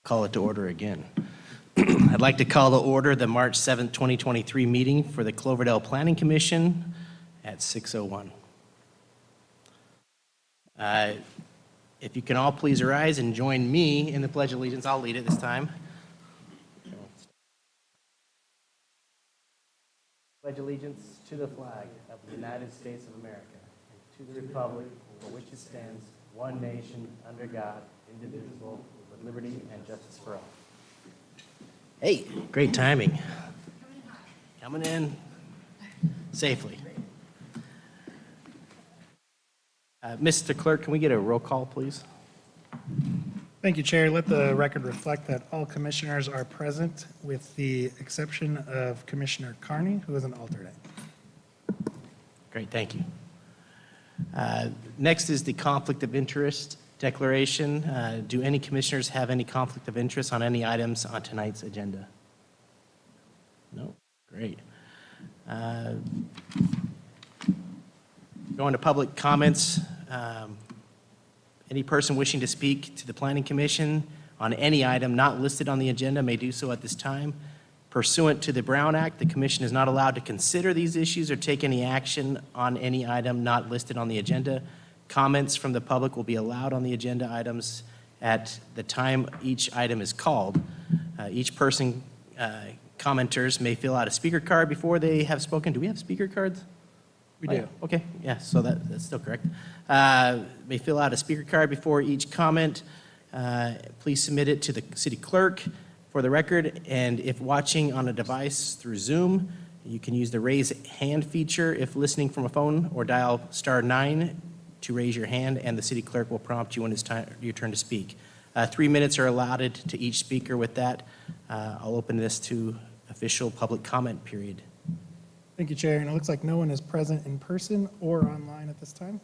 Call it to order again. I'd like to call to order the March 7th, 2023 meeting for the Cloverdale Planning Commission at 6:01. If you can all please rise and join me in the Pledge of Allegiance. I'll lead it this time. Pledge allegiance to the flag of the United States of America and to the republic for which it stands, one nation, under God, indivisible, with liberty and justice for all. Hey, great timing. Coming in safely. Mr. Clerk, can we get a roll call, please? Thank you, Chair. Let the record reflect that all commissioners are present with the exception of Commissioner Carney, who is an alternate. Great, thank you. Next is the conflict of interest declaration. Do any commissioners have any conflict of interest on any items on tonight's agenda? No? Great. Going to public comments. Any person wishing to speak to the Planning Commission on any item not listed on the agenda may do so at this time. Pursuant to the Brown Act, the Commission is not allowed to consider these issues or take any action on any item not listed on the agenda. Comments from the public will be allowed on the agenda items at the time each item is called. Each person, commenters may fill out a speaker card before they have spoken. Do we have speaker cards? We do. Okay, yeah, so that's still correct. May fill out a speaker card before each comment. Please submit it to the city clerk for the record. And if watching on a device through Zoom, you can use the raise hand feature if listening from a phone, or dial *9 to raise your hand, and the city clerk will prompt you when it's your turn to speak. 3 minutes are allotted to each speaker. With that, I'll open this to official public comment period. Thank you, Chair. And it looks like no one is present in person or online at this time.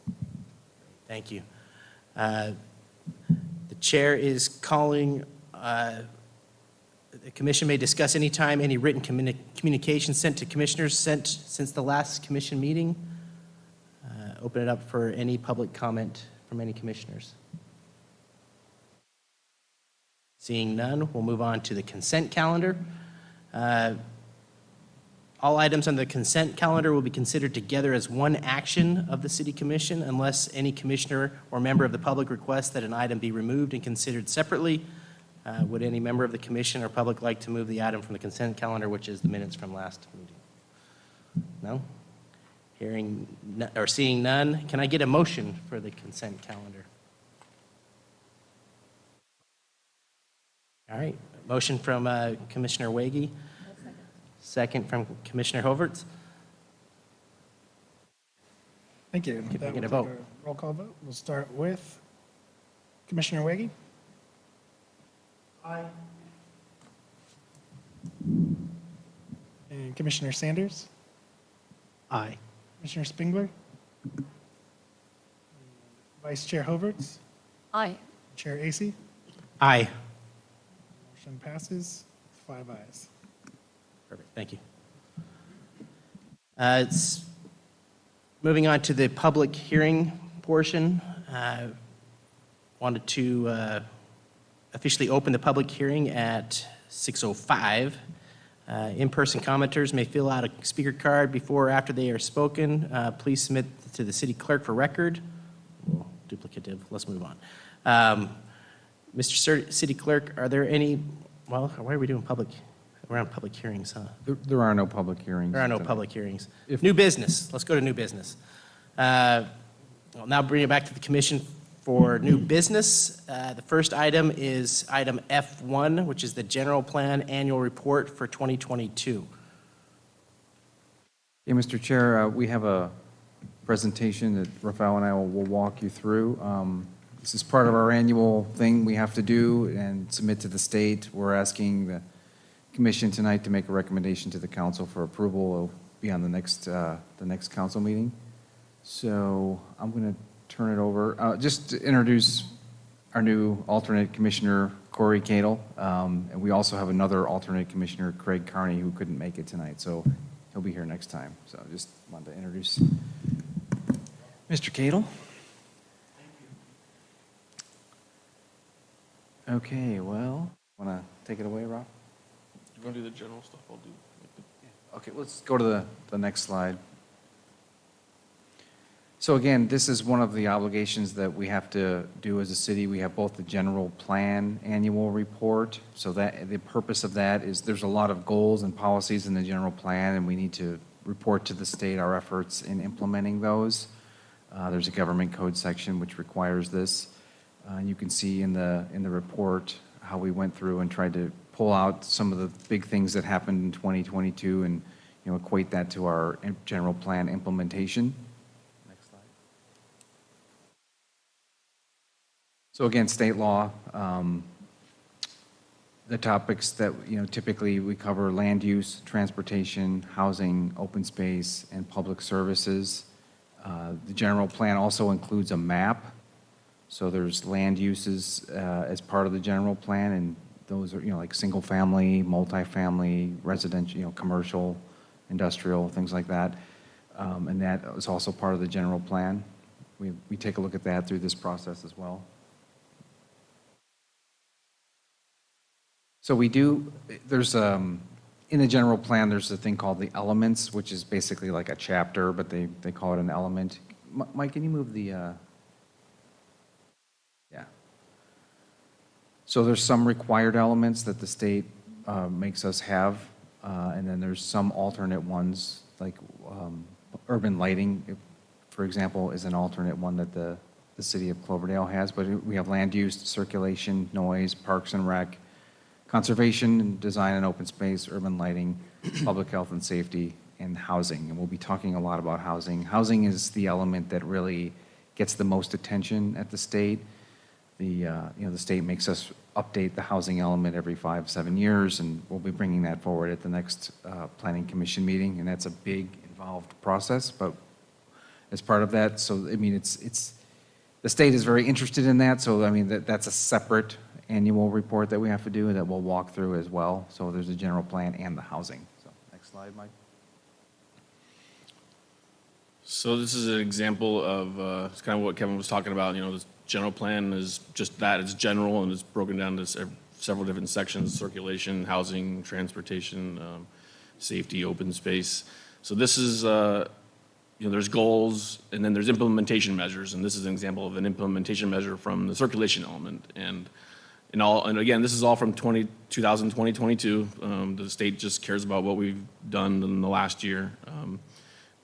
Thank you. The chair is calling, the commission may discuss anytime any written communication sent to commissioners sent since the last commission meeting. Open it up for any public comment from any commissioners. Seeing none, we'll move on to the consent calendar. All items on the consent calendar will be considered together as one action of the City Commission unless any commissioner or member of the public requests that an item be removed and considered separately. Would any member of the commission or public like to move the item from the consent calendar, which is the minutes from last meeting? No? Seeing none, can I get a motion for the consent calendar? All right, motion from Commissioner Wege. Second from Commissioner Hoverts. Thank you. Can I That get a will vote? take a roll call vote. We'll start with Commissioner Wege. Aye. And Commissioner Sanders. Aye. Commissioner Spengler. Vice Chair Hoverts. Aye. Chair Acey. Aye. Motion passes 5 ayes. Perfect, thank you. It's moving on to the public hearing portion. Wanted to officially open the public hearing at 6:05. In-person commenters may fill out a speaker card before or after they are spoken. Please submit to the city clerk for record. Well, duplicative, let's move on. Mr. City Clerk, are there any, well, why are we doing public? We're on public hearings, huh? There are no public hearings. There are no public hearings. New business. Let's go to new business. I'll now bring it back to the commission for new business. The first item is item F1, which is the general plan annual report for 2022. Yeah, Mr. Chair, we have a presentation that Rafael and I will walk you through. This is part of our annual thing we have to do and submit to the state. We're asking the Commission tonight to make a recommendation to the council for approval. It'll be on the next council meeting. So I'm going to turn it over. Just to introduce our new alternate commissioner, Corey Cadle. And we also have another alternate commissioner, Craig Carney, who couldn't make it tonight. So he'll be here next time. So just wanted to introduce Mr. Cadle. Okay, well. Want to take it away, Rob? You want to do the general stuff? I'll do. Okay, let's go to the next slide. So again, this is one of the obligations that we have to do as a city. We have both the general plan annual report. So that the purpose of that is there's a lot of goals and policies in the general plan, and we need to report to the state our efforts in implementing those. There's a government code section which requires this. You can see in the report how we went through and tried to pull out some of the big things that happened in 2022 and, you know, equate that to our general plan implementation. Next slide. So again, state law, the topics that, you know, typically we cover: land use, transportation, housing, open space, and public services. The general plan also includes a map. So there's land uses as part of the general plan, and those are, you know, like single family, multifamily, residential, you know, commercial, industrial, things like that. And that is also part of the general plan. We take a look at that through this process as well. So we do, there's, in the general plan, there's a thing called the elements, which is basically like a chapter, but they call it an element. Mike, can you move the, yeah. So there's some required elements that the state makes us have, and then there's some alternate ones, like urban lighting, for example, is an alternate one that the city of Cloverdale has, but we have land use, circulation, noise, parks and rec, conservation, design and open space, urban lighting, public health and safety, and housing. And we'll be talking a lot about housing. Housing is the element that really gets the most attention at the state. The state makes us update the housing element every 5-7 years, and we'll be bringing that forward at the next planning commission meeting. And that's a big involved process, but as part of that, so I mean, it's the state is very interested in that. So I mean, that's a separate annual report that we have to do that we'll walk through as well. So there's a general plan and the housing. So next slide, Mike. So this is an example of it's kind of what Kevin was talking about. You know, this general plan is just that. It's general, and it's broken down to several different sections: circulation, housing, transportation, safety, open space. So this is, there's goals, and then there's implementation measures, and this is an example of an implementation measure from the circulation element. And again, this is all from 2022. The state just cares about what we've done in the last year.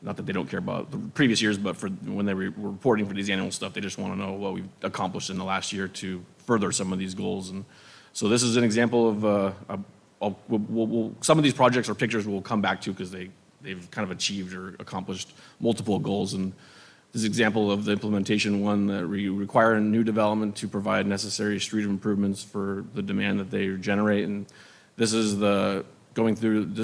Not that they don't care about the previous years, but for when they were reporting for these annual stuff, they just want to know what we've accomplished in the last year to further some of these goals. And so this is an example of some of these projects or pictures we'll come back to because they've kind of achieved or accomplished multiple goals. And this is an example of the implementation one that we require a new development to provide necessary street improvements for the demand that they generate. And this is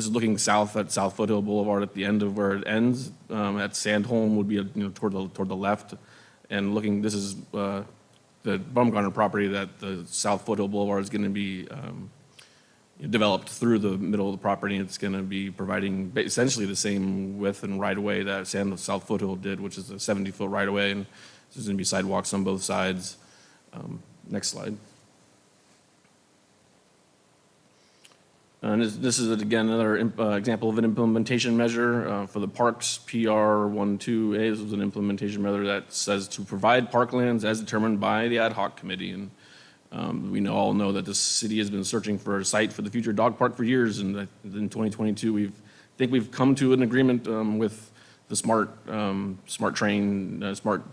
looking south at South Foothill Boulevard at the end of where it ends. At Sandholm would be toward the left. And looking, this is the Baumgartner property that the South Foothill Boulevard is going to be developed through the middle of the property. It's going to be providing essentially the same width and right-of-way that South Foothill did, which is a 70-foot right-of-way, and there's going to be sidewalks on both sides. Next slide. And this is, again, another example of an implementation measure for the parks, PR12A. This was an implementation measure that says to provide parklands as determined by the ad hoc committee. And we all know that the city has been searching for a site for the future dog park for years, and in 2022, we've come to an agreement with the smart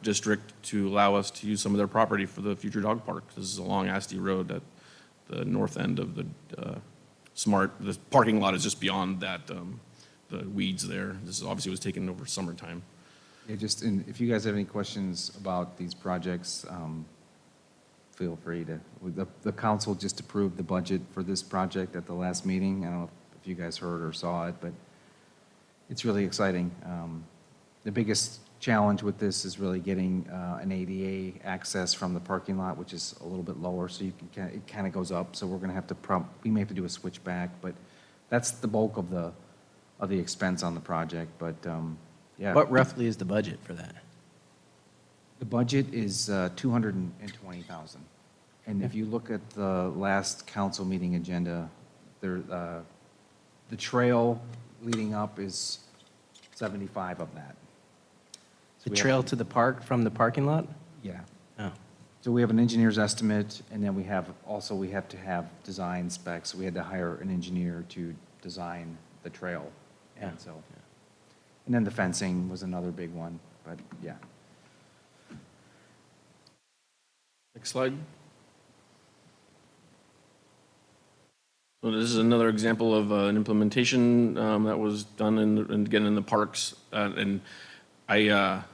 district to allow us to use some of their property for the future dog park. This is along Asti Road at the north end of the the parking lot is just beyond that, the weeds there. This obviously was taken over summertime. Yeah, and if you guys have any questions about these projects, feel free to. The council just approved the budget for this project at the last meeting. I don't know if you guys heard or saw it, but it's really exciting. The biggest challenge with this is really getting an ADA access from the parking lot, which is a little bit lower, so it kind of goes up. So we're going to have to we may have to do a switchback, but that's the bulk of the expense on the project. But yeah. What roughly is the budget for that? The budget is $220,000. And if you look at the last council meeting agenda, there, the trail leading up is 75 of that. The So we have- trail to the park from the parking lot? Yeah. Oh, So we have an engineer's estimate, and then we have to have design specs. We had to hire an engineer to design the trail. Yeah. And so, and then the fencing was another big one, but yeah. Next slide. So this is another example of an implementation that was done again in the parks. And I,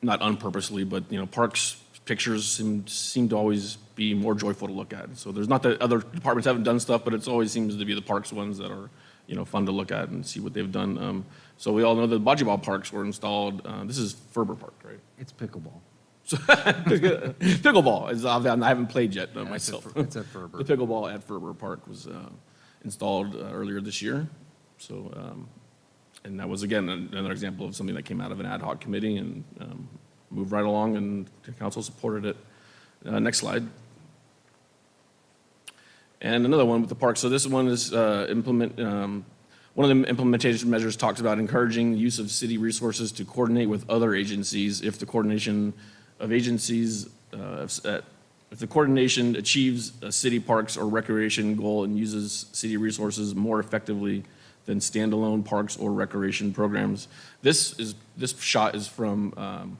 not unpurposely, but, you know, parks pictures seem to always be more joyful to look at. So there's not that other departments haven't done stuff, but it always seems to be the parks ones that are, you know, fun to look at and see what they've done. So we all know the bocce ball parks were installed. This is Ferber Park, right? It's pickleball. Pickleball is, I haven't played yet Yeah, myself. It's at Ferber. The pickleball at Ferber Park was installed earlier this year. So, and that was, again, another example of something that came out of an ad hoc committee and moved right along, and the council supported it. Next slide. And another one with the park. So this one is one of the implementation measures talks about encouraging the use of city resources to coordinate with other agencies if the coordination of agencies, if the coordination achieves a city parks or recreation goal and uses city resources more effectively than standalone parks or recreation programs. This shot is from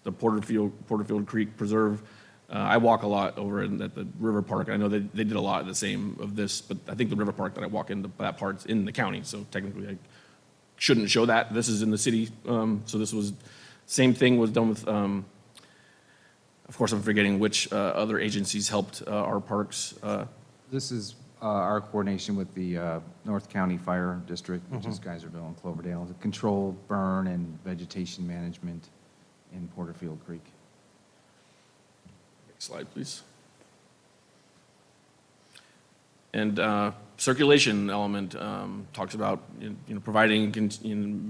the Porterfield Creek Preserve. I walk a lot over at the River Park. I know they did a lot of the same of this, but I think the River Park that I walk into, that part's in the county, so technically I shouldn't show that. This is in the city, so this was, same thing was done with, of course, I'm forgetting which other agencies helped our parks. This is our coordination with the North County Fire District, which is Geyserville and Cloverdale, to control burn and vegetation management in Porterfield Creek. Next slide, please. And circulation element talks about providing,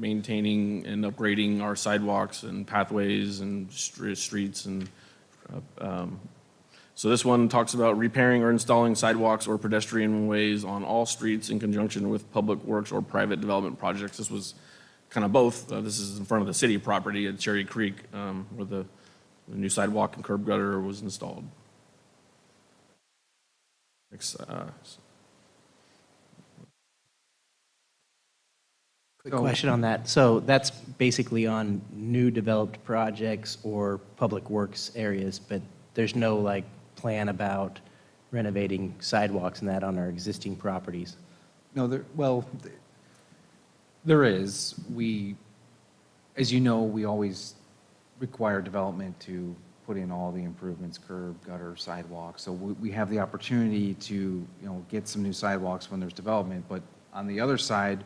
maintaining, and upgrading our sidewalks and pathways and streets and. So this one talks about repairing or installing sidewalks or pedestrian ways on all streets in conjunction with public works or private development projects. This was kind of both. This is in front of the city property at Cherry Creek, where the new sidewalk and curb gutter was installed. Next, quick question on that. So that's basically on new developed projects or public works areas, but there's no like plan about renovating sidewalks and that on our existing properties? No, there is. As you know, we always require development to put in all the improvements, curb, gutter, sidewalks. So we have the opportunity to, get some new sidewalks when there's development. But on the other side,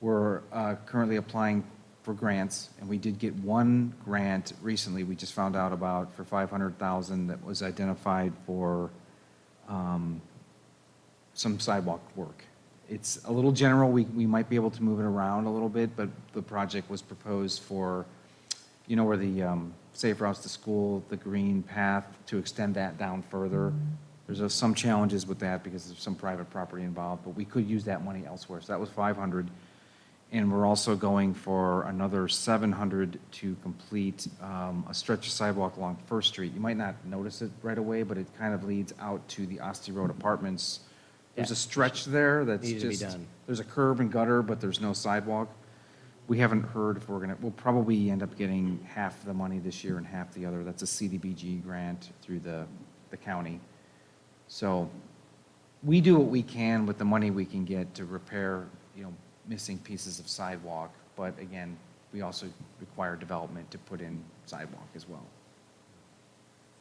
we're currently applying for grants, and we did get one grant recently, we just found out about, for $500,000 that was identified for some sidewalk work. It's a little general, we might be able to move it around a little bit, but the project was proposed for, where the safe routes to school, the green path, to extend that down further. There's some challenges with that because there's some private property involved, but we could use that money elsewhere. So that was $500. And we're also going for another $700 to complete a stretch of sidewalk along First Street. You might not notice it right away, but it kind of leads out to the Osty Road Apartments. There's a stretch there that's Needed to be just, done. there's a curb and gutter, but there's no sidewalk. We haven't heard if we'll probably end up getting half the money this year and half the other. That's a CDBG grant through the county. So we do what we can with the money we can get to repair, missing pieces of sidewalk, but again, we also require development to put in sidewalk as well.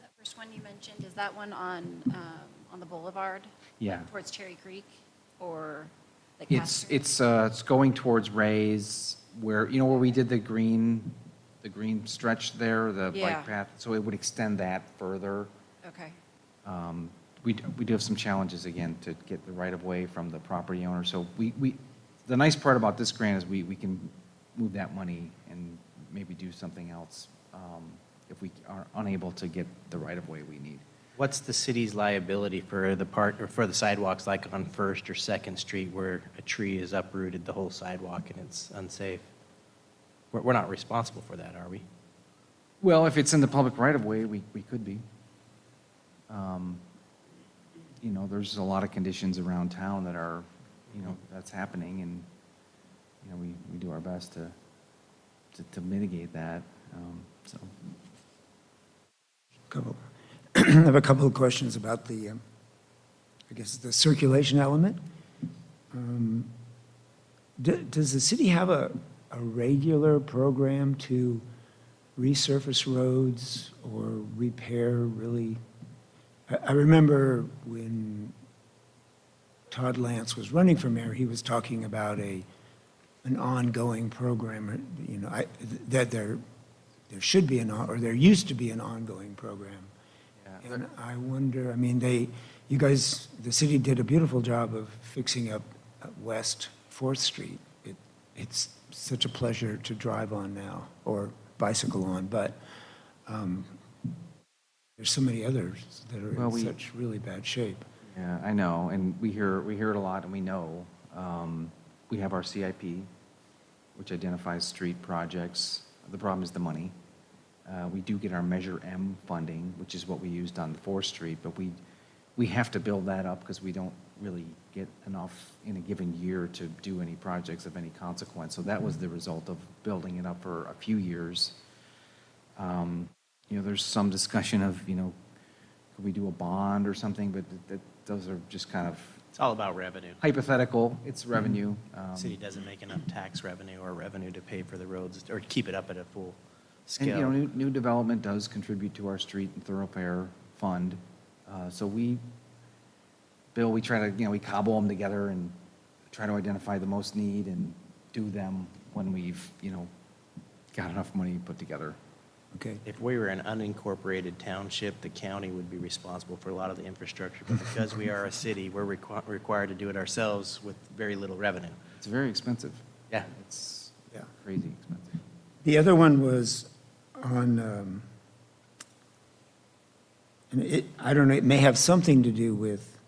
That first one you mentioned, is that one on the boulevard? Yeah. Towards Cherry Creek, or the It's Castro? it's going towards Ray's, where where we did the green stretch there, the Yeah. bike path, so it would extend that further. Okay, We do have some challenges again to get the right of way from the property owner. So the nice part about this grant is we can move that money and maybe do something else if we are unable to get the right of way we need. What's the city's liability for the part, or for the sidewalks like on First or Second Street where a tree is uprooted the whole sidewalk and it's unsafe? We're not responsible for that, are we? Well, if it's in the public right-of-way, we could be. You know, there's a lot of conditions around town that are, you know, that's happening, and, you know, we do our best to mitigate that, so. I have a couple of questions about the, I guess, the circulation element. Does the city have a regular program to resurface roads or repair really? I remember when Todd Lance was running for mayor, he was talking about an ongoing program, you know, that there should be or there used to be an ongoing program. Yeah. And I wonder, I mean, you guys, the city did a beautiful job of fixing up West 4th Street. It's such a pleasure to drive on now, or bicycle on, but there's so many others that are in such really bad shape. Yeah, I know, and we hear it a lot, and we know. We have our CIP, which identifies street projects. The problem is the money. We do get our Measure M funding, which is what we used on 4th Street, but we have to build that up because we don't really get enough in a given year to do any projects of any consequence. So that was the result of building it up for a few years. You know, there's some discussion of, you know, could we do a bond or something, but those are just kind of It's all about revenue. hypothetical. It's revenue. The city doesn't make enough tax revenue or revenue to pay for the roads or keep it up at a full And, you scale. know, new development does contribute to our street and thoroughfare fund. So Bill, we try to, you know, we cobble them together and try to identify the most need and do them when we've, you know, got enough money put together. Okay. If we were an unincorporated township, the county would be responsible for a lot of the infrastructure. But because we are a city, we're required to do it ourselves with very little revenue. It's very expensive. Yeah. It's Yeah. crazy expensive. The other one was on, and I don't know, it may have something to do with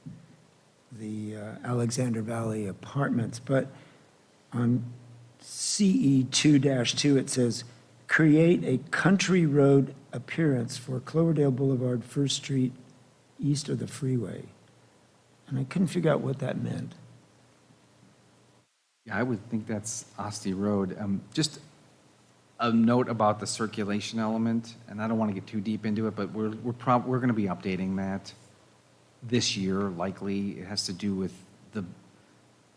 the Alexander Valley Apartments, but on CE 2-2, it says, create a country road appearance for Cloverdale Boulevard, First Street, east of the freeway. And I couldn't figure out what that meant. Yeah, I would think that's Asti Road. Just a note about the circulation element, and I don't want to get too deep into it, but we're going to be updating that this year, likely. It has to do with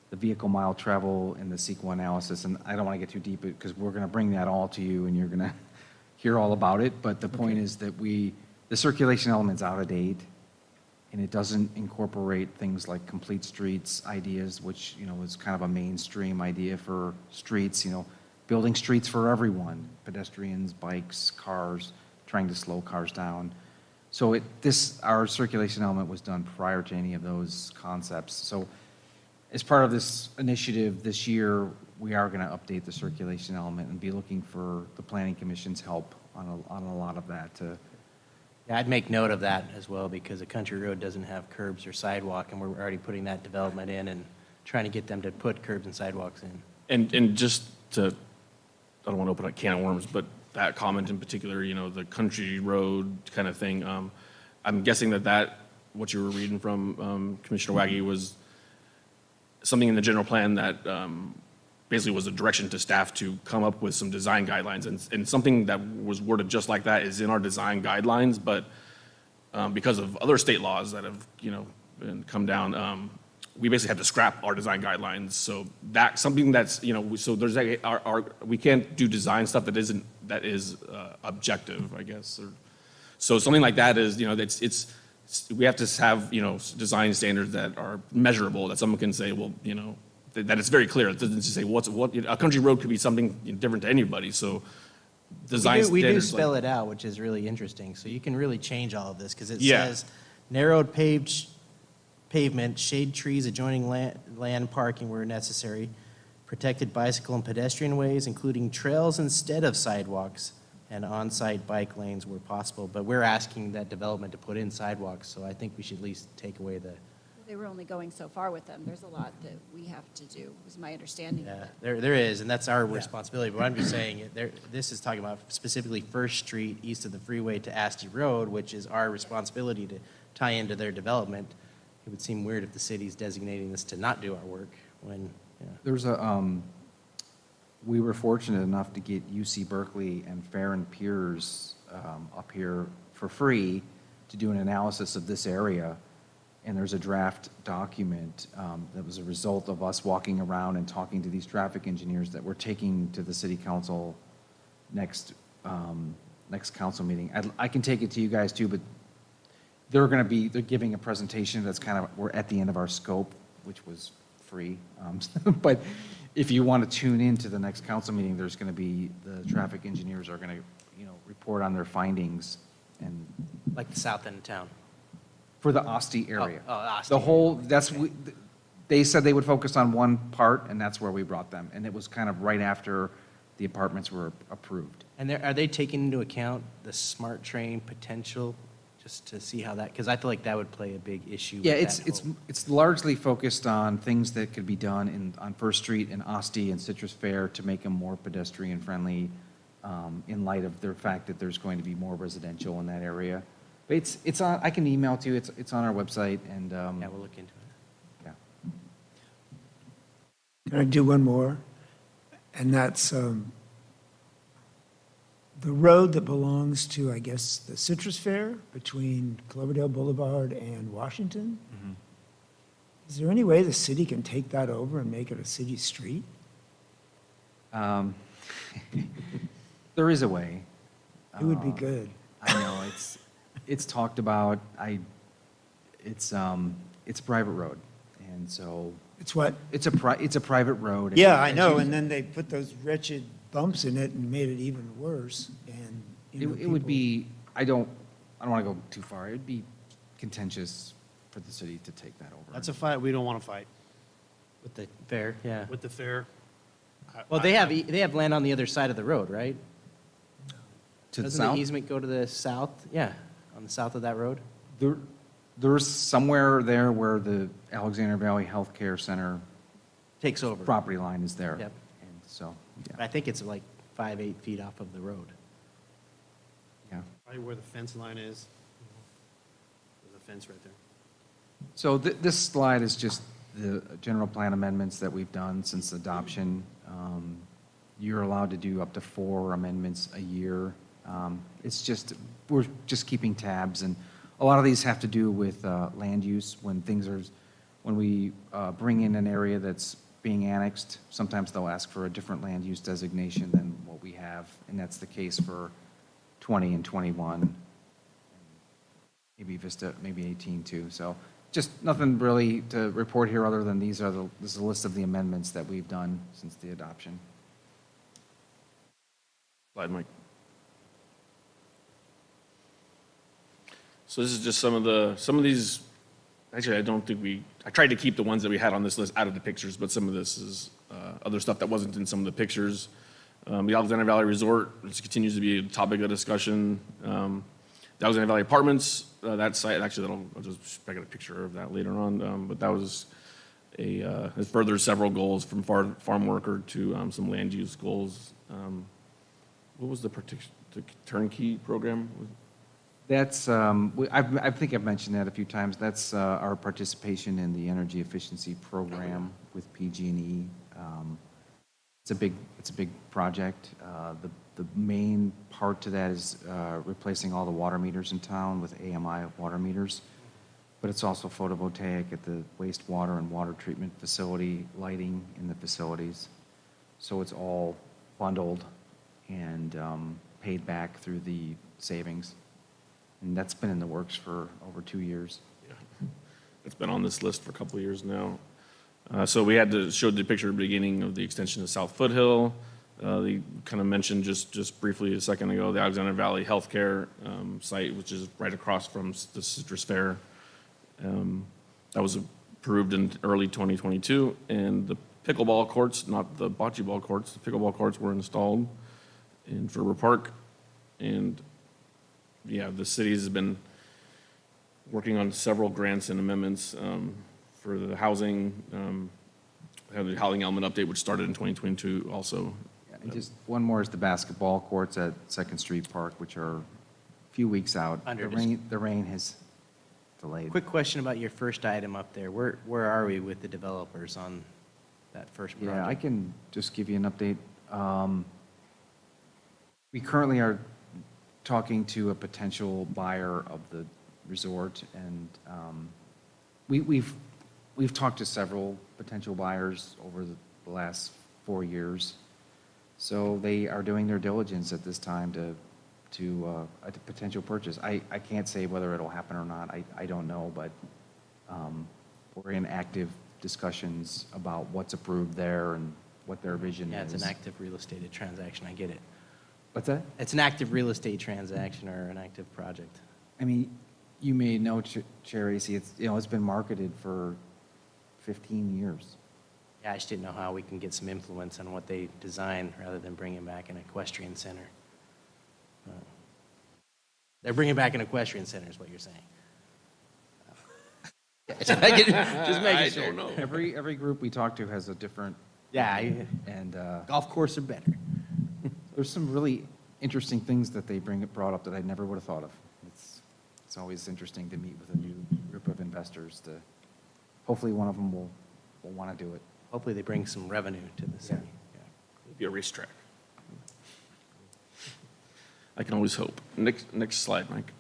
the vehicle mile travel and the CEQA analysis, and I don't want to get too deep because we're going to bring that all to you, and you're going to hear all about it. But the point is that the circulation element's out of date, and it doesn't incorporate things like complete streets ideas, which, you know, is kind of a mainstream idea for streets, you know, building streets for everyone, pedestrians, bikes, cars, trying to slow cars down. So our circulation element was done prior to any of those concepts. So as part of this initiative this year, we are going to update the circulation element and be looking for the Planning Commission's help on a lot of that. Yeah, I'd make note of that as well, because a country road doesn't have curbs or sidewalk, and we're already putting that development in and trying to get them to put curbs and sidewalks in. And just to, I don't want to open a can of worms, but that comment in particular, you know, the country road kind of thing, I'm guessing that what you were reading from Commissioner Waggy was something in the general plan that basically was a direction to staff to come up with some design guidelines. And something that was worded just like that is in our design guidelines, but because of other state laws that have, you know, come down, we basically had to scrap our design guidelines. So that's something that's, you know, so there's we can't do design stuff that is objective, I guess. So something like that is, you know, we have to have, you know, design standards that are measurable, that someone can say, well, you know, that it's very clear. It doesn't just say a country road could be something different to anybody. So design We do standards. spell it out, which is really interesting. So you can really change all of this, because it Yeah. says narrowed pavement, shade trees adjoining land parking where necessary, protected bicycle and pedestrian ways, including trails instead of sidewalks, and on-site bike lanes where possible. But we're asking that development to put in sidewalks, so I think we should at least take away the, They were only going so far with them. There's a lot that we have to do, was my understanding of yeah, it. there is, and that's our responsibility. But I'm just saying, this is talking about specifically First Street east of the freeway to Asti Road, which is our responsibility to tie into their development. It would seem weird if the city's designating this to not do our work when, yeah. There's we were fortunate enough to get UC Berkeley and Farron Piers up here for free to do an analysis of this area. And there's a draft document that was a result of us walking around and talking to these traffic engineers that we're taking to the city council next council meeting. I can take it to you guys too, but they're giving a presentation that's we're at the end of our scope, which was free. But if you want to tune into the next council meeting, there's going to be, the traffic engineers are going to, report on their findings and Like the south end of town. for the Asti area. Oh, Asti. The whole, they said they would focus on one part, and that's where we brought them. And it was kind of right after the apartments were approved. And are they taking into account the smart train potential, just to see how that, because I feel like that would play a big issue. Yeah, with that whole- it's largely focused on things that could be done on First Street and Asti and Citrus Fair to make them more pedestrian-friendly, in light of the fact that there's going to be more residential in that area. But it's on, I can email it to you, it's on our website, and, Yeah, we'll look into it. yeah. Can I do one more? And that's the road that belongs to, I guess, the Citrus Fair between Cloverdale Boulevard and Washington. Is there any way the city can take that over and make it a city street? There is a way. It would be good. I know, it's talked about, it's a private road, and so, It's what? it's a private road. Yeah, I know, and then they put those wretched bumps in it and made it even worse, and, It would be, I don't want to go too far, it'd be contentious for the city to take that over. That's a fight we don't want to fight With the fair, yeah. with the fair. Well, they have land on the other side of the road, right? To the Doesn't the south? easement go to the south? Yeah, on the south of that road? There's somewhere there where the Alexander Valley Healthcare Center Takes over. property line is there. Yep. And so, I think it's like 5-8 feet off of the road. yeah. Right where the fence line is. There's a fence right there. So this slide is just the general plan amendments that we've done since adoption. You're allowed to do up to 4 amendments a year. It's just, we're just keeping tabs, and a lot of these have to do with land use. When we bring in an area that's being annexed, sometimes they'll ask for a different land use designation than what we have, and that's the case for 20 and 21. Maybe Vista, maybe 18 too. So just nothing really to report here other than this is a list of the amendments that we've done since the adoption. Slide, Mike. So this is just some of these, actually, I tried to keep the ones that we had on this list out of the pictures, but some of this is other stuff that wasn't in some of the pictures. The Alexander Valley Resort, which continues to be a topic of discussion. The Alexander Valley Apartments, that site, actually, I'll just I got a picture of that later on, but that was it furthers several goals from farm worker to some land use goals. What was the turnkey program? That's, I think I've mentioned that a few times. That's our participation in the energy efficiency program with PG&E. It's a big project. The main part to that is replacing all the water meters in town with AMI water meters. But it's also photovoltaic at the wastewater and water treatment facility, lighting in the facilities. So it's all bundled and paid back through the savings. And that's been in the works for over 2 years. Yeah. It's been on this list for a couple of years now. So we had to show the picture at the beginning of the extension of South Foothill. They kind of mentioned just briefly a second ago, the Alexander Valley Healthcare site, which is right across from the Citrus Fair. That was approved in early 2022, and the pickleball courts, not the bocce ball courts, the pickleball courts were installed in Furber Park. And, yeah, the city has been working on several grants and amendments for the housing, have the housing element update, which started in 2022 also. And just one more is the basketball courts at Second Street Park, which are a few weeks out. Under The rain has delayed. Quick question about your first item up there. Where are we with the developers on that first project? Yeah, I can just give you an update. We currently are talking to a potential buyer of the resort, and we've talked to several potential buyers over the last 4 years. So they are doing their diligence at this time to a potential purchase. I can't say whether it'll happen or not. I don't know, but we're in active discussions about what's approved there and what their vision is. Yeah, it's an active real estate transaction, I get it. What's that? It's an active real estate transaction or an active project. I mean, you may know, Chair Acey, it's been marketed for 15 years. Yeah, I just didn't know how we can get some influence on what they design rather than bringing back an equestrian center. They're bringing back an equestrian center is what you're saying. Just making I sure. don't know. Every group we talk to has a different, Yeah, and golf course are better. there's some really interesting things that they brought up that I never would have thought of. It's always interesting to meet with a new group of investors to, hopefully one of them will want to do it. Hopefully they bring some revenue to the city. Yeah. It'll be a racetrack. I can always hope. Next slide, Mike.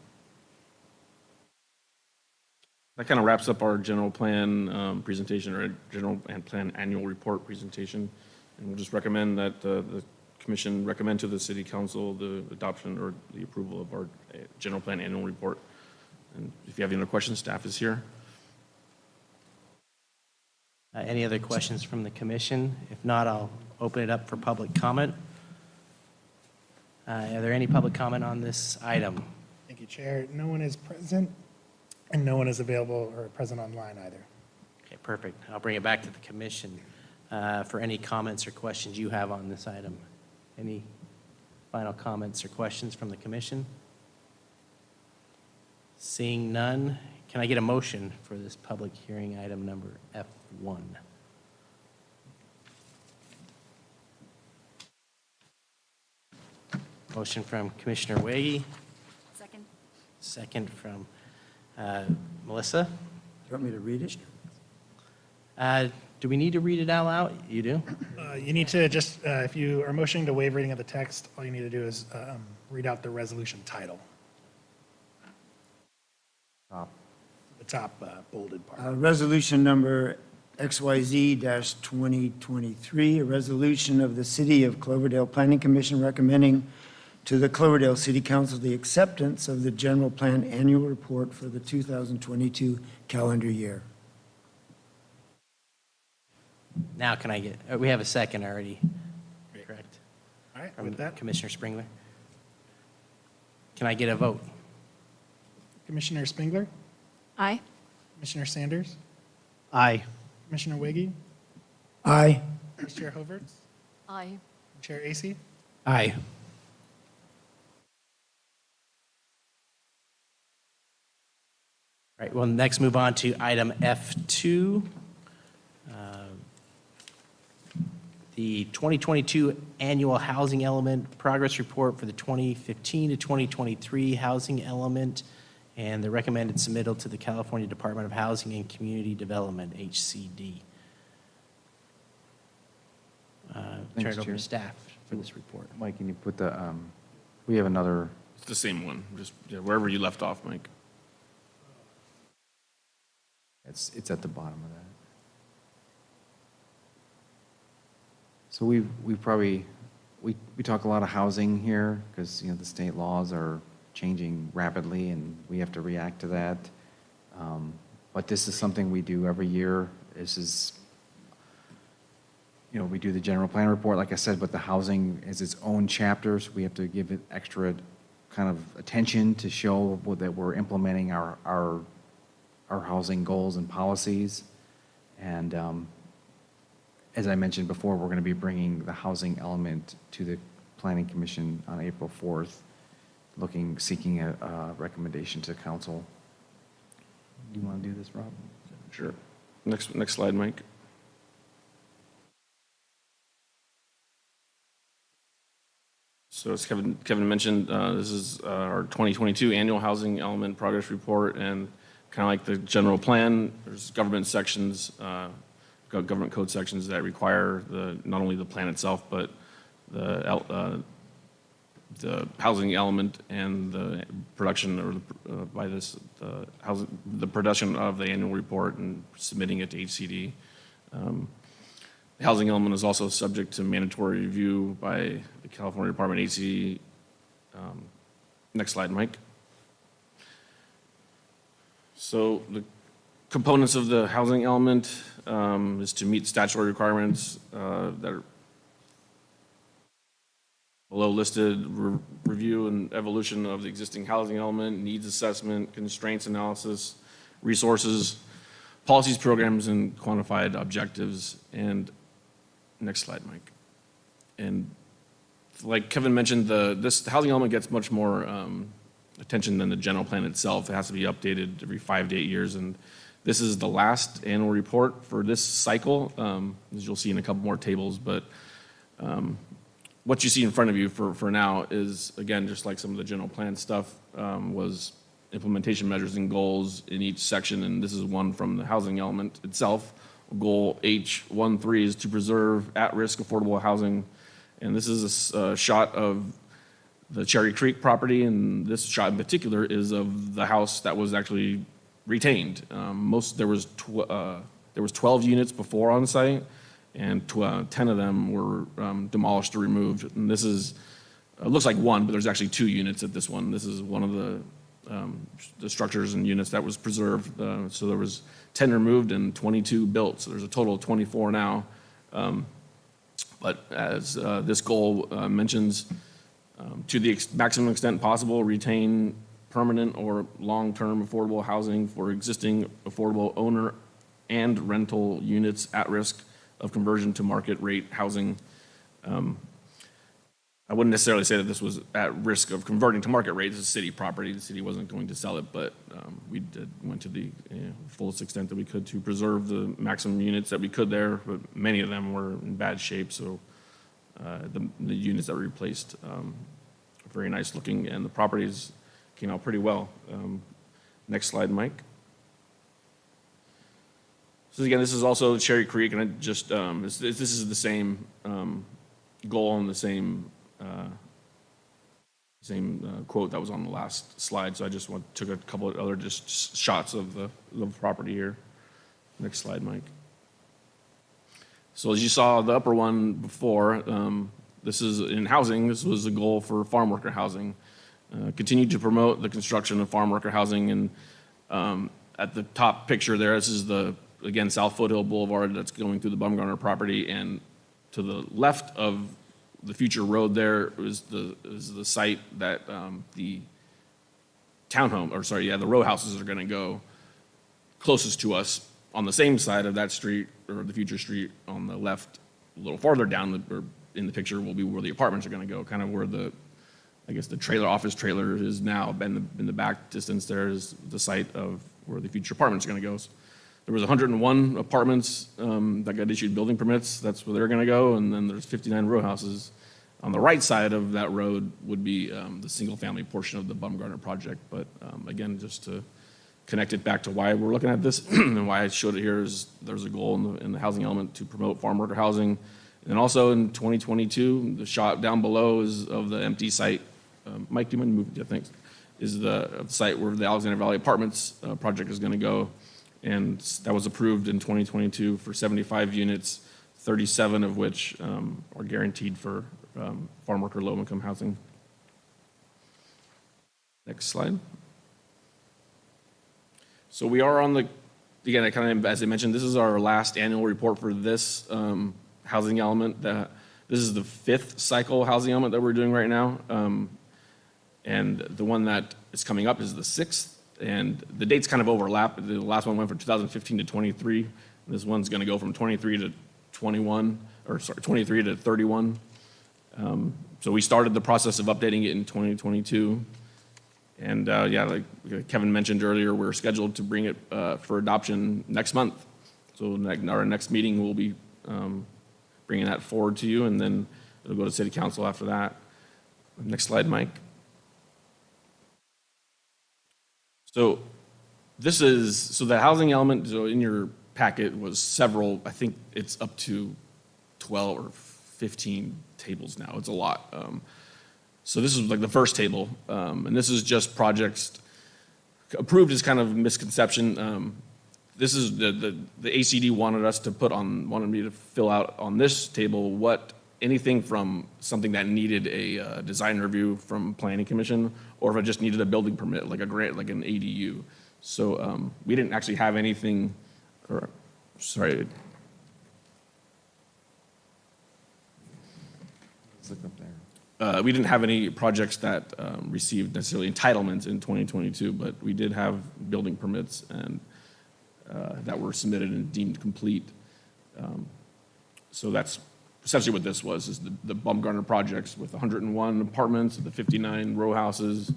That kind of wraps up our general plan presentation, or general and plan annual report presentation. And we'll just recommend that the commission recommend to the city council the adoption or the approval of our general plan annual report. And if you have any other questions, staff is here. Any other questions from the commission? If not, I'll open it up for public comment. Are there any public comment on this item? Thank you, Chair. No one is present, and no one is available or present online either. Okay, perfect. I'll bring it back to the commission for any comments or questions you have on this item. Any final comments or questions from the commission? Seeing none, can I get a motion for this public hearing item number F1? Motion from Commissioner Waggy, Second? second from Melissa. You want me to read it? Do we need to read it out loud? You do? You need to just, if you are motioning to waive reading of the text, all you need to do is read out the resolution title, the top bolded part. Resolution number XYZ-2023, a resolution of the City of Cloverdale Planning Commission recommending to the Cloverdale City Council the acceptance of the general plan annual report for the 2022 calendar year. Now can I get, we have a second already, correct? All right, From with that, Commissioner Springler. Can I get a vote? Commissioner Spengler, Aye. Commissioner Sanders, Aye. Commissioner Wiggy, Aye. Vice Chair Hoverts, Aye. Chair Acey. Aye. All right, well, next move on to item F2. The 2022 Annual Housing Element Progress Report for the 2015 to 2023 Housing Element and the recommended submittal to the California Department of Housing and Community Development, HCD. Turn Thanks, it over Chair. to staff for this report. Mike, can you put we have another, It's the same one, just wherever you left off, Mike. it's at the bottom of that. So we talk a lot of housing here because, the state laws are changing rapidly and we have to react to that. But this is something we do every year. This is, we do the general plan report, like I said, but the housing is its own chapter, so we have to give it extra kind of attention to show that we're implementing our housing goals and policies. And as I mentioned before, we're going to be bringing the housing element to the Planning Commission on April 4th. seeking a recommendation to council. Do you want to do this, Rob? Sure. Next slide, Mike. So as Kevin mentioned, this is our 2022 annual housing element progress report, and kind of like the general plan, there's government sections, government code sections that require not only the plan itself, but the housing element and the production the production of the annual report and submitting it to HCD. The housing element is also subject to mandatory review by the California Department of HCD. Next slide, Mike. So the components of the housing element is to meet statutory requirements that are below listed: review and evolution of the existing housing element, needs assessment, constraints analysis, resources, policies, programs, and quantified objectives. And next slide, Mike. And like Kevin mentioned, the housing element gets much more attention than the general plan itself. It has to be updated every 5 to 8 years. And this is the last annual report for this cycle, as you'll see in a couple more tables. But what you see in front of you for now is, again, just like some of the general plan stuff, was implementation measures and goals in each section. And this is one from the housing element itself. Goal H13 is to preserve at-risk affordable housing. And this is a shot of the Cherry Creek property, and this shot in particular is of the house that was actually retained. There was 12 units before on site, and 10 of them were demolished or removed. And this is, it looks like one, but there's actually 2 units at this one. This is one of the structures and units that was preserved. So there was 10 removed and 22 built. So there's a total of 24 now. But as this goal mentions, to the maximum extent possible, retain permanent or long-term affordable housing for existing affordable owner and rental units at risk of conversion to market rate housing. I wouldn't necessarily say that this was at risk of converting to market rate. This is city property. The city wasn't going to sell it, but we went to the fullest extent that we could to preserve the maximum units that we could there, but many of them were in bad shape, so the units that were replaced are very nice looking, and the properties came out pretty well. Next slide, Mike. So again, this is also Cherry Creek, and it just this is the same goal and the same quote that was on the last slide. So I just took a couple of other just shots of the property here. Next slide, Mike. So as you saw the upper one before, this is in housing. This was a goal for farm worker housing. Continue to promote the construction of farm worker housing. And at the top picture there, this is again, South Foothill Boulevard that's going through the Bumgarner property. And to the left of the future road there is the site that the the row houses are going to go closest to us on the same side of that street, or the future street on the left. A little farther down or in the picture will be where the apartments are going to go, kind of where the office trailer is now. In the back distance there is the site of where the future apartments are going to go. So there was 101 apartments that got issued building permits. That's where they're going to go. And then there's 59 row houses. On the right side of that road would be the single-family portion of the Bumgarner project. But again, just to connect it back to why we're looking at this and why I showed it here is there's a goal in the housing element to promote farm worker housing. And then also in 2022, the shot down below is of the empty site. Mike, do you mind moving? Yeah, thanks. Is the site where the Alexander Valley Apartments project is going to go. And that was approved in 2022 for 75 units, 37 of which are guaranteed for farm worker low-income housing. Next slide. So we are on again, as I mentioned, this is our last annual report for this housing element. This is the 5th cycle housing element that we're doing right now. And the one that is coming up is the 6th. And the dates kind of overlap. The last one went from 2015 to 23. This one's going to go from 23 to 31. So we started the process of updating it in 2022. And yeah, like Kevin mentioned earlier, we're scheduled to bring it for adoption next month. So our next meeting, we'll be bringing that forward to you, and then it'll go to city council after that. Next slide, Mike. So so the housing element, so in your packet was several, I think it's up to 12 or 15 tables now. It's a lot. So this is like the first table, and this is just projects approved is kind of a misconception. This is the ACD wanted me to fill out on this table anything from something that needed a design review from planning commission, or if it just needed a building permit, like a grant, like an ADU. So we didn't actually have anything, sorry. Let's look up there. We didn't have any projects that received necessarily entitlements in 2022, but we did have building permits and that were submitted and deemed complete. So that's essentially what this was, is the Baumgartner projects with 101 apartments, the 59 row houses,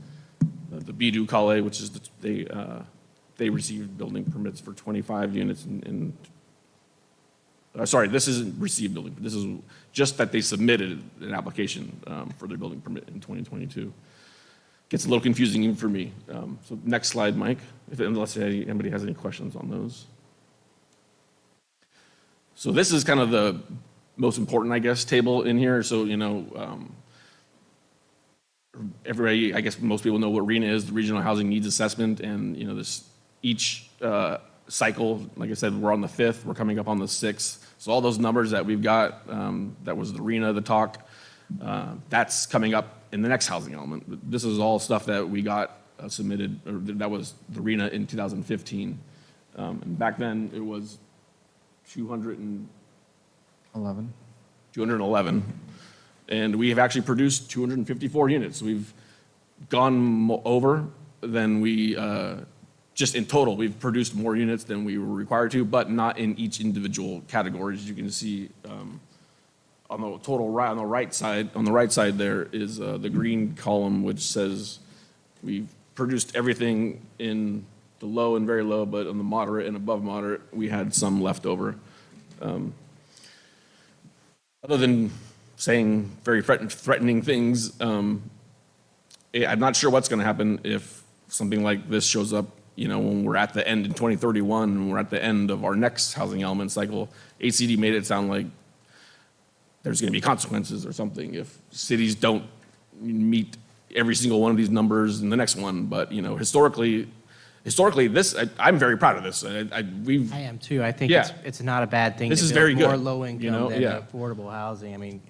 the Bidu Kale, which is they received building permits for 25 units sorry, this isn't received building, this is just that they submitted an application for their building permit in 2022. Gets a little confusing even for me. So next slide, Mike, unless anybody has any questions on those. So this is kind of the most important, I guess, table in here. So, everybody, I guess most people know what RHNA is, the Regional Housing Needs Assessment, and, each cycle, like I said, we're on the 5th, we're coming up on the 6th. So all those numbers that we've got, that was the RHNA, the talk, that's coming up in the next housing element. This is all stuff that we got submitted, or that was the RHNA in 2015. And back then, it was 211. And we have actually produced 254 units. We've gone over than we, just in total, we've produced more units than we were required to, but not in each individual category. As you can see, on the total right, on the right side there is the green column, which says we've produced everything in the low and very low, but on the moderate and above moderate, we had some left over. Other than saying very threatening things, I'm not sure what's going to happen if something like this shows up, when we're at the end in 2031 and we're at the end of our next housing element cycle. ACD made it sound like there's going to be consequences or something if cities don't meet every single one of these numbers in the next one. But, historically, this, I'm very proud of this. I am too. I think Yeah. it's not a bad thing. This to is build very more good, low income than yeah. affordable housing. I mean,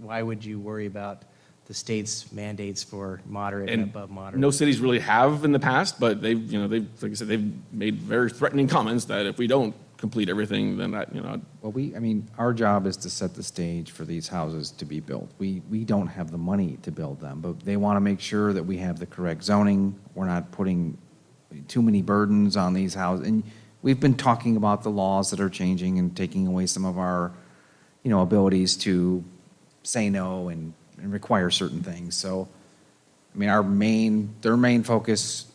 why would you worry about the state's mandates for moderate and above moderate? No cities really have in the past, but they've, like I said, they've made very threatening comments that if we don't complete everything, then Well, our job is to set the stage for these houses to be built. We don't have the money to build them, but they want to make sure that we have the correct zoning. We're not putting too many burdens on these houses. And we've been talking about the laws that are changing and taking away some of our, abilities to say no and require certain things. So, their main focus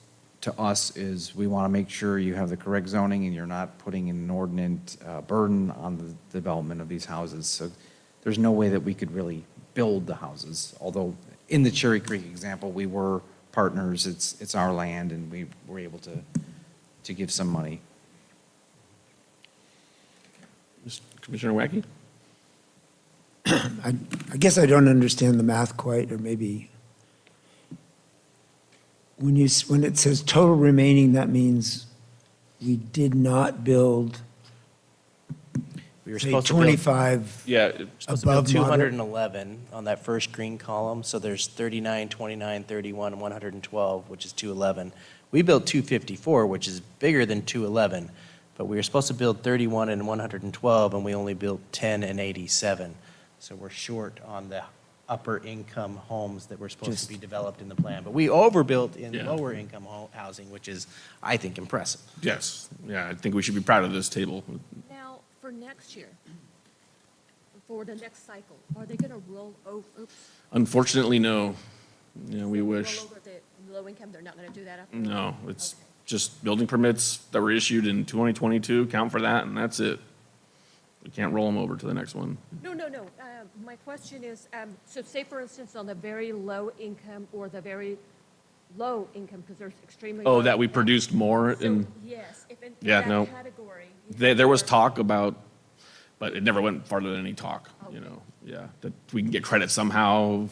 to us is we want to make sure you have the correct zoning and you're not putting an inordinate burden on the development of these houses. So there's no way that we could really build the houses. Although in the Cherry Creek example, we were partners. It's our land and we were able to give some money. Commissioner Wacky? I guess I don't understand the math quite, or maybe when it says total remaining, that means we did not build, We were say, supposed to build 25 Yeah, supposed to build above moderate. 211 on that first green column, so there's 39, 29, 31, and 112, which is 211. We built 254, which is bigger than 211, but we were supposed to build 31 and 112, and we only built 10 and 87. So we're short on the upper income homes that were supposed to be developed in the plan. But we overbuilt in Yeah. lower income housing, which is, I think, impressive. yes. Yeah, I think we should be proud of this table. Now, for next year, for the next cycle, are they going to roll over? Unfortunately, no. We wish. Roll over the low income, they're not going to do that after? No, it's just building permits that were issued in 2022, count for that, and that's it. We can't roll them over to the next one. No. My question is, so say for instance, on the very low income or the very low income, because there's extremely low. Oh, that we produced more So, in, yes, if in Yeah, that no. category. there was talk about, but it never went farther than any talk, you know? Yeah, that we can get credit somehow,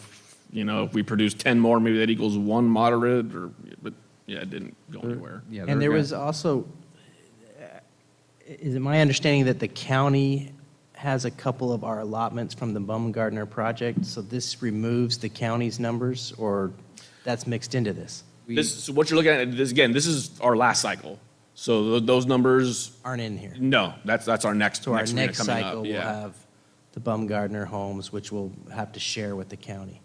you know, if we produce 10 more, maybe that equals one moderate, or, but, yeah, it didn't go anywhere. Yeah, And there they're was also, is it my understanding that the county has a couple of our allotments from the Baumgartner project? So this removes the county's numbers, or that's mixed into this? So what you're looking at, this is our last cycle. So those numbers, Aren't in here. no, that's our next, So our next arena next coming cycle up, will yeah. have the Baumgartner homes, which we'll have to share with the county.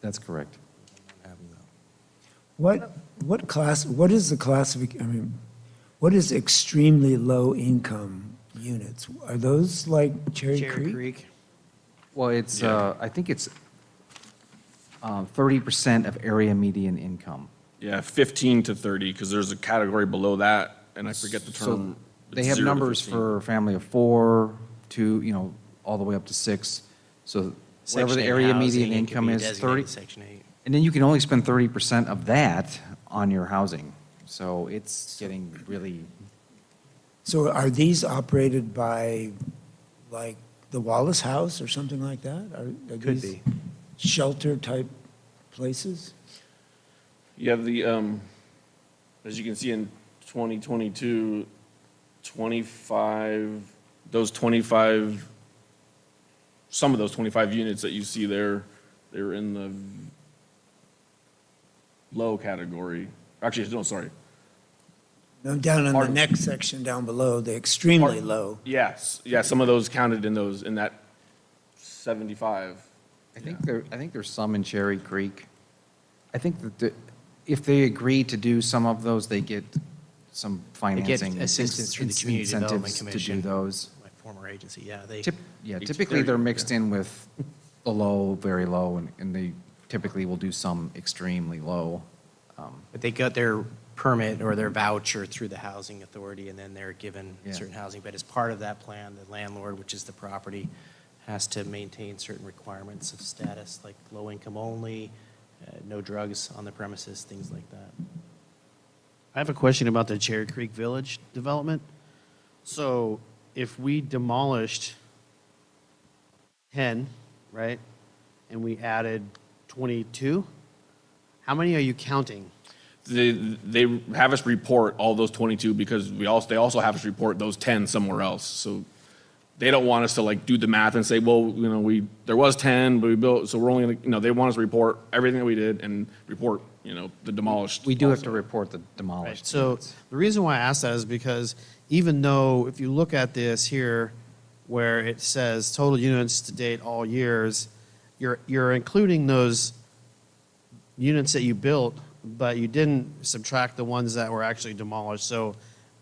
That's correct. What class, what is the classific, I mean, what is extremely low income units? Are those like Cherry Creek? Well, it's, Yeah. I think it's 30% of area median income. Yeah, 15 to 30, because there's a category below that, and I forget the So term. they It's have 0 to numbers 15. for a family of 4 to, you know, all the way up to 6. So whatever Section the 8 area housing, median it could income be is, designated 30. Section 8. And then you can only spend 30% of that on your housing. So it's getting really, So are these operated by, like, the Wallace House or something like that? Are Could these be. shelter-type places? Yeah, as you can see in 2022, 25, some of those 25 units that you see there, they're in the low category. Actually, no, sorry. No, down on the Pardon? next section down below, the extremely low. Yes, yeah, some of those counted in that 75. I think there's some in Cherry Creek. I think that if they agree to do some of those, they get some financing. assistance through the Community Development incentives Commission. To do those. My former agency, yeah, they, Yeah, It's typically they're very- mixed in with the low, very low, and they typically will do some extremely low. but they got their permit or their voucher through the housing authority, and then they're given Yeah. certain housing. But as part of that plan, the landlord, which is the property, has to maintain certain requirements of status, like low income only, no drugs on the premises, things like that. I have a question about the Cherry Creek Village development. So if we demolished 10, right, and we added 22, how many are you counting? They have us report all those 22 because they also have us report those 10 somewhere else. So they don't want us to like do the math and say, well, you know, there was 10, but we built, so we're only gonna, you know, they want us to report everything that we did and report, you know, the demolished. We do have also. to report the demolished. So units. the reason why I ask that is because even though if you look at this here, where it says total units to date all years, you're including those units that you built, but you didn't subtract the ones that were actually demolished. So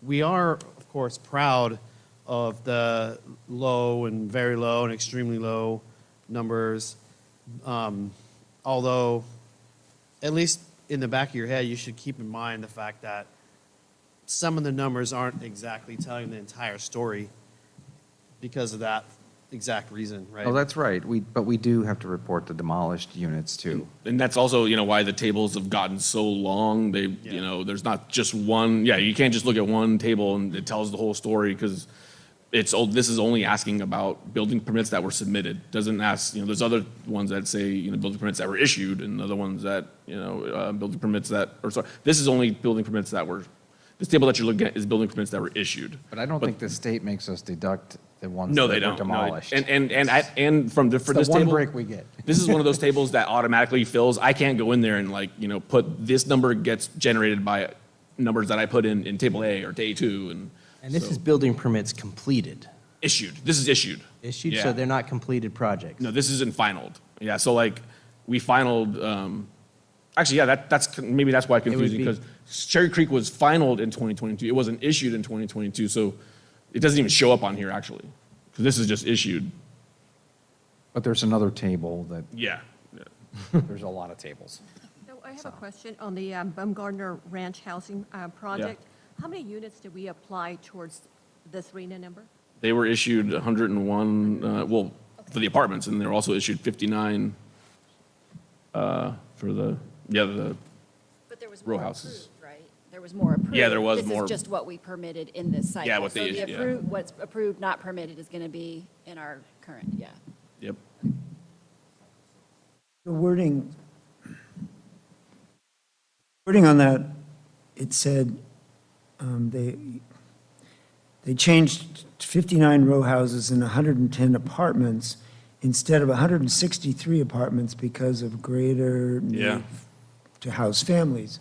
we are, of course, proud of the low and very low and extremely low numbers. Although, at least in the back of your head, you should keep in mind the fact that some of the numbers aren't exactly telling the entire story because of that exact reason, right? Oh, that's right. But we do have to report the demolished units too. And that's also, you know, why the tables have gotten so long. They, Yeah. you know, there's not just one, yeah, you can't just look at one table and it tells the whole story because this is only asking about building permits that were submitted. Doesn't ask, you know, there's other ones that say, you know, building permits that were issued and other ones that, you know, building permits that, or sorry, this is only building permits that were, this table that you're looking at is building permits that were issued. But I don't think the state makes us deduct the ones No, that they were don't. No, demolished. And from It's for the this one table, brick we get. this is one of those tables that automatically fills. I can't go in there and like, you know, put this number gets generated by numbers that I put in table A or A2 And this so- is building permits completed, issued. This is issued. issued, Yeah. so they're not completed projects. No, this isn't finalized. Yeah, so like we finalized. Actually, yeah, maybe that's why it's would confusing be- because Cherry Creek was finalized in 2022. It wasn't issued in 2022, so it doesn't even show up on here actually. Because this is just issued. But there's another table that, Yeah. there's a lot of tables. No, So I have a question on the Baumgardner Ranch housing project. How many units did we apply towards this RENA number? They were issued 101, well, for the apartments, and they were also issued 59 for the But there was row more houses. approved, right? There was more approved. Yeah, there was more. This is just what we permitted in this cycle. Yeah, what they So issued, the yeah. approved, what's approved, not permitted is going to be in our current, yeah. Yep. The wording on that, it said they changed 59 row houses and 110 apartments instead of 163 apartments because of greater Yeah. need to house families.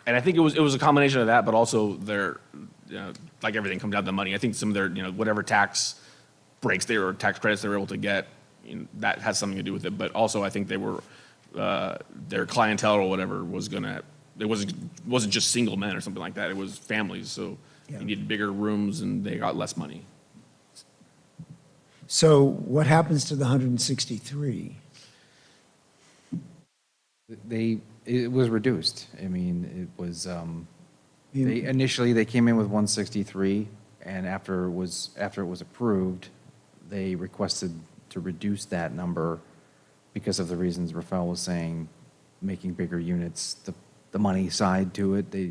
And I think it was a combination of that, but also their, like everything comes down to money. I think some of their, whatever tax breaks or tax credits they were able to get, that has something to do with it. But also, I think they were, their clientele or whatever was gonna, it wasn't just single men or something like that. It was families, so Yeah. you needed bigger rooms and they got less money. So what happens to the 163? It was reduced. I mean, it was, initially, they came in with 163, and after it was approved, they requested to reduce that number because of the reasons Rafael was saying, making bigger units, the money side to it, they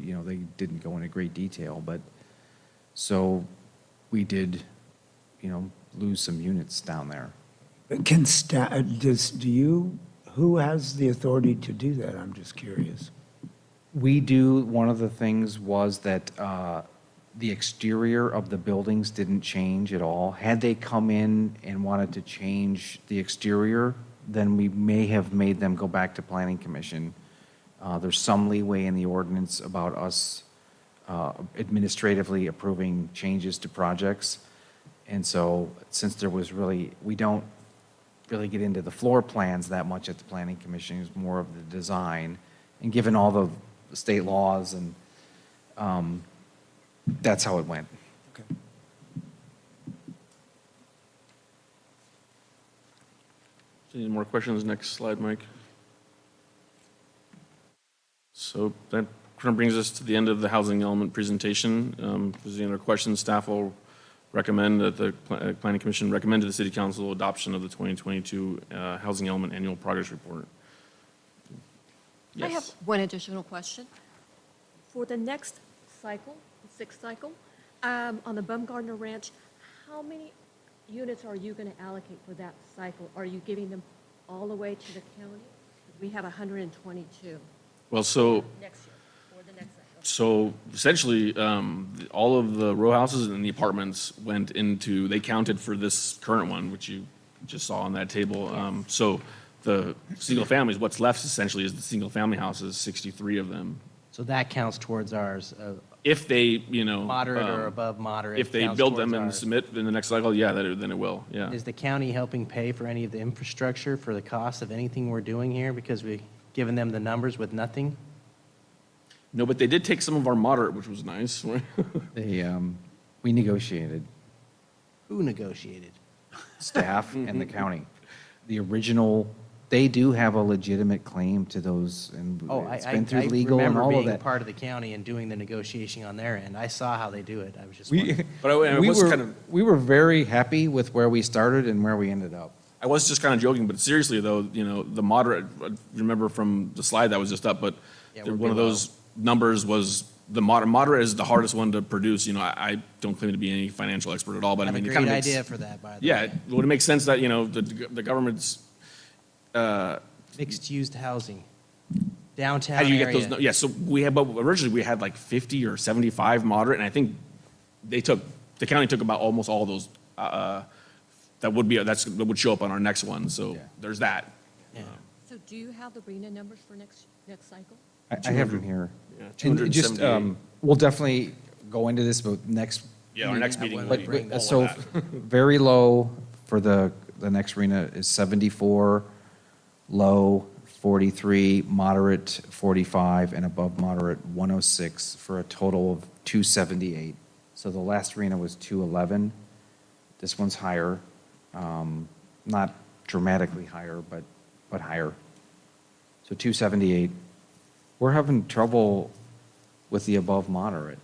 didn't go into great detail, but, so we did, lose some units down there. Who has the authority to do that? I'm just curious. One of the things was that the exterior of the buildings didn't change at all. Had they come in and wanted to change the exterior, then we may have made them go back to Planning Commission. There's some leeway in the ordinance about us administratively approving changes to projects. And so, since we don't really get into the floor plans that much at the Planning Commission, it's more of the design. And given all the state laws, and that's how it went. Okay. Any more questions? Next slide, Mike. So that kind of brings us to the end of the housing element presentation. If there's any other questions, staff will recommend that the Planning Commission recommend to the City Council adoption of the 2022 Housing Element Annual Progress Report. I have Yes. one additional question. For the next cycle, the sixth cycle, on the Baumgardner Ranch, how many units are you going to allocate for that cycle? Are you giving them all the way to the county? We have 122 Well, so next year, or the next cycle. So essentially, all of the row houses and the apartments they counted for this current one, which you just saw on that table. So the single families, what's left essentially is the single family houses, 63 of them. So that counts towards ours, If they, moderate or above moderate. if they counts build towards them and ours. submit in the next cycle, yeah, then it will, yeah. Is the county helping pay for any of the infrastructure for the cost of anything we're doing here because we've given them the numbers with nothing? No, but they did take some of our moderate, which was nice. We negotiated, Who negotiated? staff and the county. The original, they do have a legitimate claim to those, and Oh, it's I been through legal and remember all of being that. part of the county and doing the negotiating on their end. I saw how they do it. I was just We, wondering. But I we was were, kind of, we were very happy with where we started and where we ended up. I was just kind of joking, but seriously though, the moderate, remember from the slide that was just up, but Yeah, we're one of below. those numbers was the moderate is the hardest one to produce. I don't claim to be any financial expert at all, but I I have a mean, it great kind of makes, idea for that, by the yeah, way. would it make sense that, the government's, Mixed-use housing, downtown how do you get area. those? Yeah, so originally we had like 50 or 75 moderate, and I think the county took about almost all those, that would show up on our next one, so Yeah. there's that. Yeah. So do you have the RENA numbers for next cycle? I have them here. Yeah, And just, 278. we'll definitely go into this, but next. Yeah, our next meeting will But- be bring all So, of that. very low for the next arena is 74, low 43, moderate 45, and above moderate 106, for a total of 278. So the last arena was 211. This one's higher, not dramatically higher, but higher. So 278. We're having trouble with the above moderate.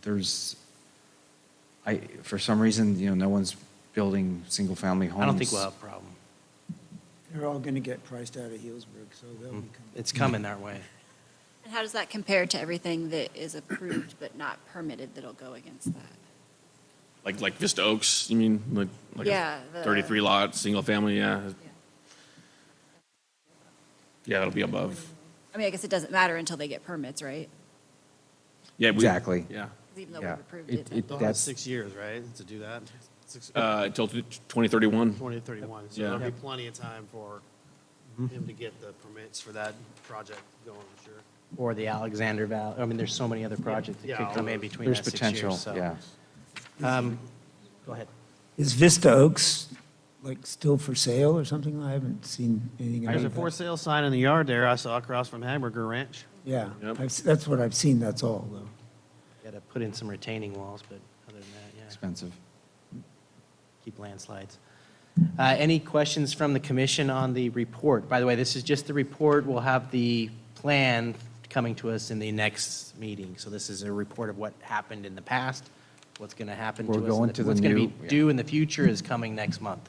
For some reason, no one's building single-family homes. I don't think we'll have a problem. They're all going to get priced out of Healdsburg, so they'll be coming. It's coming our way. And how does that compare to everything that is approved but not permitted that'll go against that? Like Vista Oaks, you mean? Like Yeah, a the- 33 lot, single family, yeah. Yeah, it'll be above. I mean, I guess it doesn't matter until they get permits, right? Yeah, Exactly. Yeah. Even though Yeah. we've approved it. It- They'll have That's- 6 years, right, to do that? Until 2031. 2031, so Yeah. there'll be plenty of time for him to get the permits for that project going, I'm sure. Or the Alexander Valley, I mean, there's so many other projects that Yeah, could all come in those. between There's that 6 potential, years, so. yeah. Go ahead. Is Vista Oaks, like, still for sale or something? I haven't seen anything about There's that. a for sale sign in the yard there I saw across from Hamburger Ranch. Yeah, Yep. that's what I've seen, that's all, though. Got to put in some retaining walls, but other than that, yeah, Expensive. keep landslides. Any questions from the commission on the report? By the way, this is just the report. We'll have the plan coming to us in the next meeting. So this is a report of what happened in the past, what's going to happen to us. We're going to the What's going to new- be due in the future is coming next month.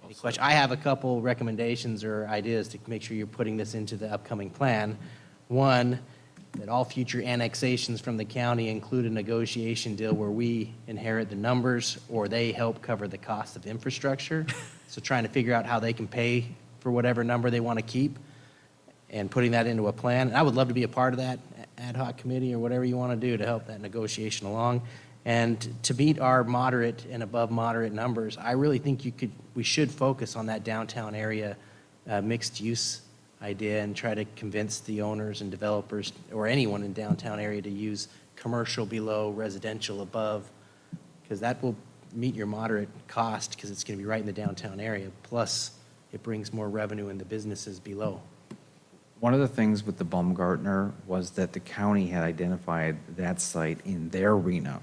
Any question? I have a couple recommendations or ideas to make sure you're putting this into the upcoming plan. One, that all future annexations from the county include a negotiation deal where we inherit the numbers or they help cover the cost of infrastructure. So trying to figure out how they can pay for whatever number they want to keep and putting that into a plan. And I would love to be a part of that ad hoc committee or whatever you want to do to help that negotiation along. And to meet our moderate and above moderate numbers, I really think we should focus on that downtown area mixed use idea and try to convince the owners and developers or anyone in downtown area to use commercial below, residential above, because that will meet your moderate cost because it's going to be right in the downtown area. Plus, it brings more revenue in the businesses below. One of the things with the Baumgartner was that the county had identified that site in their arena.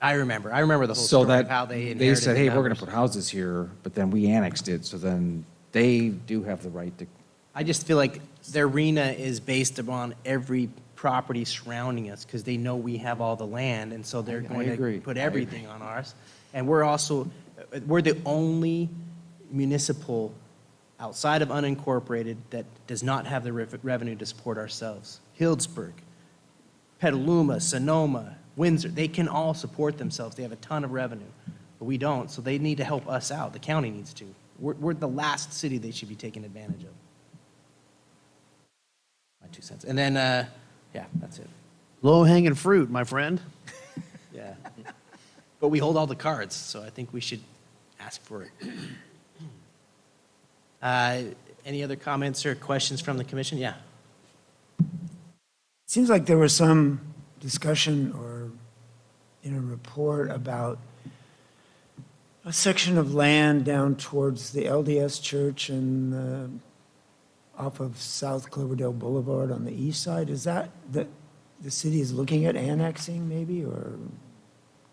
I remember the whole So story that of how they inherited they said, the hey, we're going numbers. to put houses here, but then we annexed it, so then they do have the right to. I just feel like their arena is based upon every property surrounding us because they know we have all the land, and so they're I going agree. to put I everything on ours. And we're the only municipal outside of unincorporated that does not have the revenue to support ourselves. Healdsburg, Petaluma, Sonoma, Windsor, they can all support themselves. They have a ton of revenue, but we don't, so they need to help us out. The county needs to. We're the last city they should be taking advantage of. My 2 cents. And then, yeah, that's it. Low hanging fruit, my friend. Yeah. But we hold all the cards, so I think we should ask for it. Any other comments or questions from the commission? Yeah. Seems like there was some discussion or in a report about a section of land down towards the LDS Church and off of South Cloverdale Boulevard on the east side. Is that the city is looking at annexing maybe or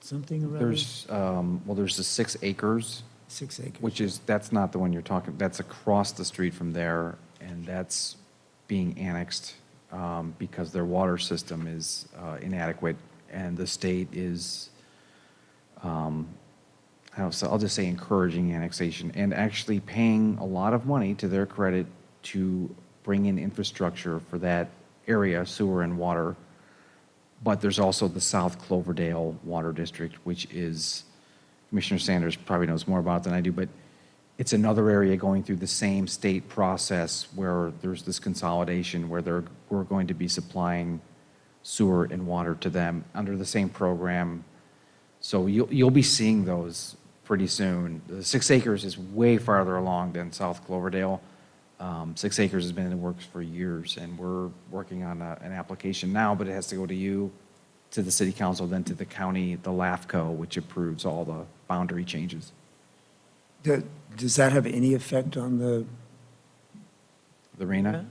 something or other? There's the 6 acres, 6 acres. which that's not the one you're talking, that's across the street from there, and that's being annexed because their water system is inadequate, and the state is, I'll just say encouraging annexation, and actually paying a lot of money, to their credit, to bring in infrastructure for that area, sewer and water. But there's also the South Cloverdale Water District, which is, Commissioner Sanders probably knows more about than I do, but it's another area going through the same state process where there's this consolidation where we're going to be supplying sewer and water to them under the same program. So you'll be seeing those pretty soon. The 6 acres is way farther along than South Cloverdale. 6 acres has been in the works for years, and we're working on an application now, but it has to go to you, to the city council, then to the county, the LAFCO, which approves all the boundary changes. Does that have any effect on The arena?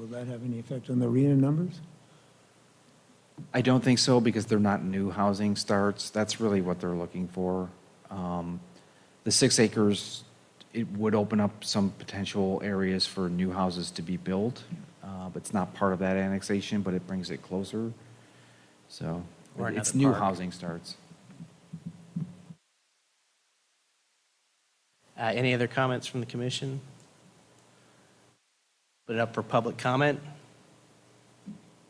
will that have any effect on the arena numbers? I don't think so, because they're not new housing starts. That's really what they're looking for. The 6 acres it would open up some potential areas for new houses to be built. But it's not part of that annexation, but it brings it closer. So Or it's another new park. housing starts. Any other comments from the commission? Put it up for public comment.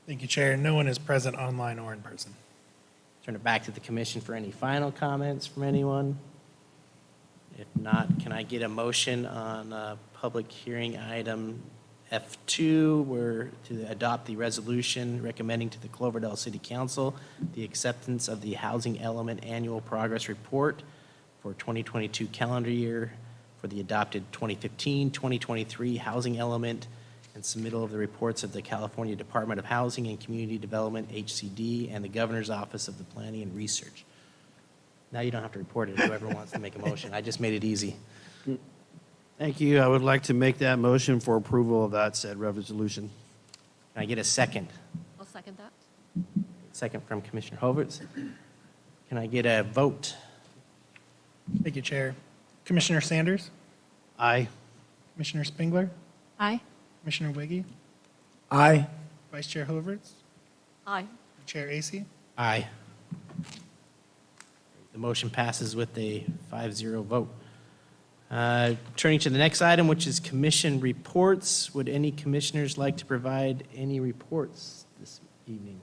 Thank you, Chair. No one is present online or in person. Turn it back to the commission for any final comments from anyone. If not, can I get a motion on public hearing item F2, where to adopt the resolution recommending to the Cloverdale City Council the acceptance of the Housing Element Annual Progress Report for 2022 calendar year for the adopted 2015, 2023 Housing Element and submittal of the reports of the California Department of Housing and Community Development, HCD, and the Governor's Office of the Planning and Research. Now you don't have to report it, whoever wants to make a motion. I just made it easy. Thank you. I would like to make that motion for approval of that said resolution. Can I get a second? I'll second that. Second from Commissioner Hoverts. Can I get a vote? Thank you, Chair. Commissioner Sanders, Aye. Commissioner Spengler, Aye. Commissioner Wiggy, Aye. Vice Chair Hoverts, Aye. Chair Acey. Aye. The motion passes with a 5-0 vote. Turning to the next item, which is commission reports. Would any commissioners like to provide any reports this evening?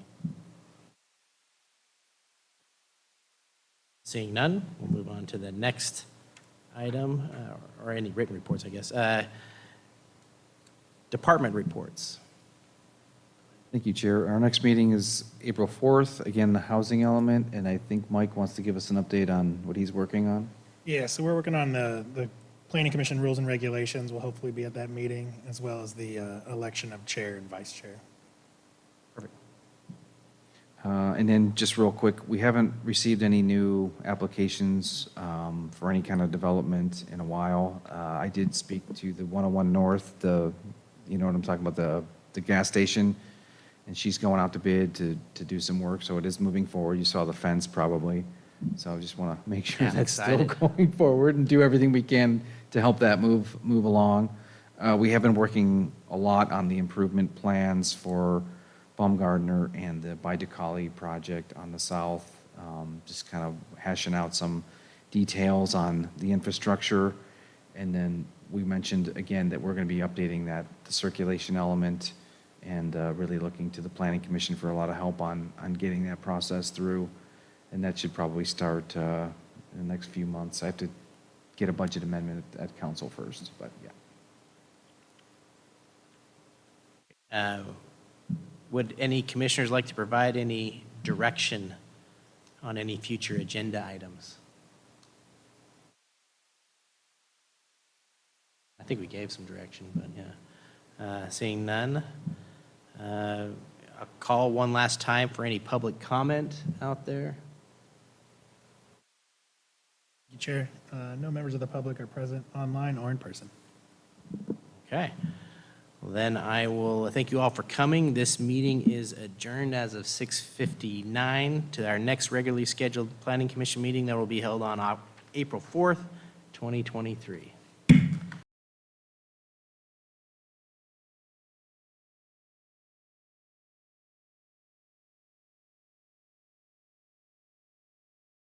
Seeing none, we'll move on to the next item, or any written reports, I guess. Department reports. Thank you, Chair. Our next meeting is April 4th, again, the housing element, and I think Mike wants to give us an update on what he's working on. Yeah, so we're working on the Planning Commission rules and regulations. Will hopefully be at that meeting, as well as the election of chair and vice chair. Perfect. And then just real quick, we haven't received any new applications for any kind of development in a while. I did speak to the 101 North, you know what I'm talking about, the gas station, and she's going out to bid to do some work, so it is moving forward. You saw the fence probably. So I just want to make sure Yeah, that's still excited. going forward and do everything we can to help that move along. We have been working a lot on the improvement plans for Baumgardner and the Baidukali project on the south, just kind of hashing out some details on the infrastructure. And then we mentioned again that we're going to be updating the circulation element and really looking to the Planning Commission for a lot of help on getting that process through. And that should probably start in the next few months. I have to get a budget amendment at council first, but yeah. Would any commissioners like to provide any direction on any future agenda items? I think we gave some direction, but yeah. Seeing none, I'll call one last time for any public comment out there. Thank you, Chair. No members of the public are present online or in person. Okay. Well, then I will thank you all for coming. This meeting is adjourned as of 6:59 to our next regularly scheduled Planning Commission meeting that will be held on April 4th, 2023.